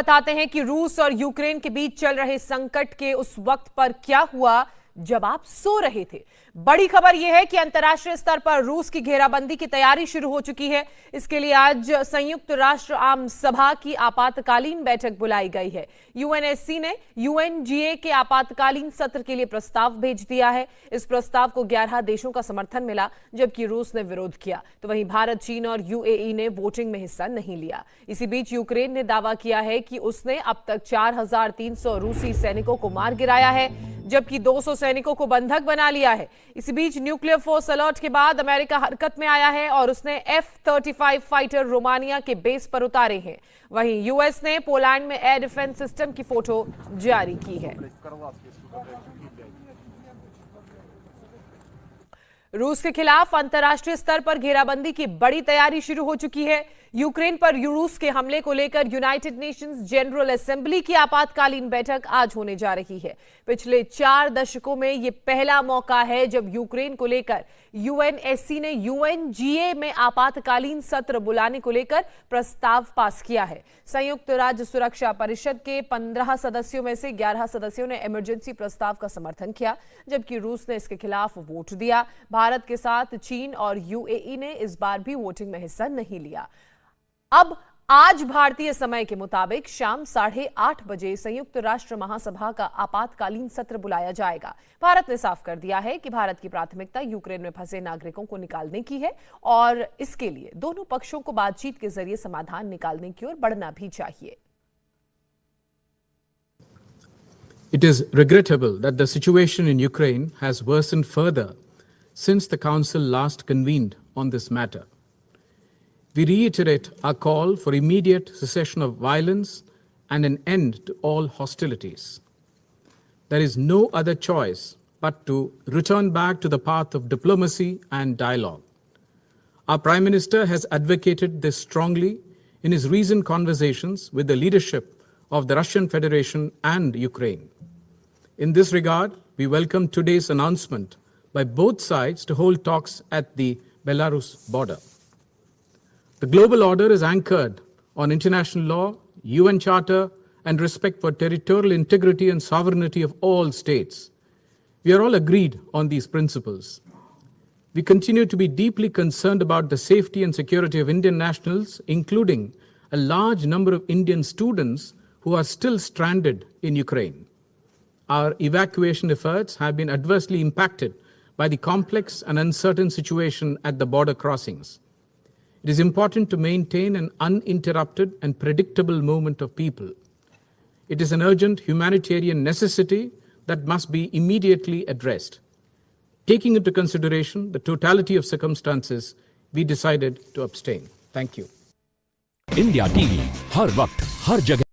बताते हैं कि रूस और यूक्रेन के बीच चल रहे संकट के उस वक्त पर क्या हुआ जब आप सो रहे थे। बड़ी खबर यह है कि अंतर्राष्ट्रीय स्तर पर रूस की घेराबंदी की तैयारी शुरू हो चुकी है। इसके लिए आज संयुक्त राष्ट्र आम सभा की आपातकालीन बैठक बुलाई गई है। यूएनएससी ने यूएनजीए के आपातकालीन सत्र के लिए प्रस्ताव भेज दिया है। इस प्रस्ताव को 11 देशों का समर्थन मिला, जबकि रूस ने विरोध किया। तो वहीं भारत, चीन और यूएई ने वोटिंग में हिस्सा नहीं लिया। इसी बीच यूक्रेन ने दावा किया है कि उसने अब तक 4300 रूसी सैनिकों को मार गिराया है, जबकि 200 सैनिकों को बंधक बना लिया है। इसी बीच न्यूक्लियर फोर्स अलर्ट के बाद अमेरिका हरकत में आया है और उसने F-35 फाइटर रोमानिया के बेस पर उतारे हैं। वहीं यूएस ने पोलैंड में एयर डिफेंस सिस्टम की फोटो जारी की है। रूस के खिलाफ अंतर्राष्ट्रीय स्तर पर घेराबंदी की बड़ी तैयारी शुरू हो चुकी है। यूक्रेन पर रूस के हमले को लेकर यूनाइटेड नेशंस जनरल असेंबली की आपातकालीन बैठक आज होने जा रही है। पिछले 4 दशकों में यह पहला मौका है जब यूक्रेन को लेकर यूएनएससी ने यूएनजीए में आपातकालीन सत्र बुलाने को लेकर प्रस्ताव पास किया है। संयुक्त राज्य सुरक्षा परिषद के 15 सदस्यों में से 11 सदस्यों ने इमरजेंसी प्रस्ताव का समर्थन किया, जबकि रूस ने इसके खिलाफ वोट दिया। भारत के साथ चीन और यूएई ने इस बार भी वोटिंग में हिस्सा नहीं लिया। अब आज भारतीय समय के मुताबिक शाम 8:30 बजे संयुक्त राष्ट्र महासभा का आपातकालीन सत्र बुलाया जाएगा। भारत ने साफ कर दिया है कि भारत की प्राथमिकता यूक्रेन में फंसे नागरिकों को निकालने की है और इसके लिए दोनों पक्षों को बातचीत के जरिए समाधान निकालने की ओर बढ़ना भी चाहिए। It is regrettable that the situation in Ukraine has worsened further since the Council last convened on this matter. We reiterate our call for immediate cessation of violence and an end to all hostilities. There is no other choice but to return back to the path of diplomacy and dialogue. Our Prime Minister has advocated this strongly in his recent conversations with the leadership of the Russian Federation and Ukraine. In this regard, we welcome today's announcement by both sides to hold talks at the Belarus border. The global order is anchored on international law, UN Charter, and respect for territorial integrity and sovereignty of all states. We are all agreed on these principles. We continue to be deeply concerned about the safety and security of Indian nationals, including a large number of Indian students who are still stranded in Ukraine. Our evacuation efforts have been adversely impacted by the complex and uncertain situation at the border crossings. It is important to maintain an uninterrupted and predictable movement of people. It is an urgent humanitarian necessity that must be immediately addressed. Taking into consideration the totality of circumstances, we decided to abstain. Thank you. India TV हर वक्त हर जगह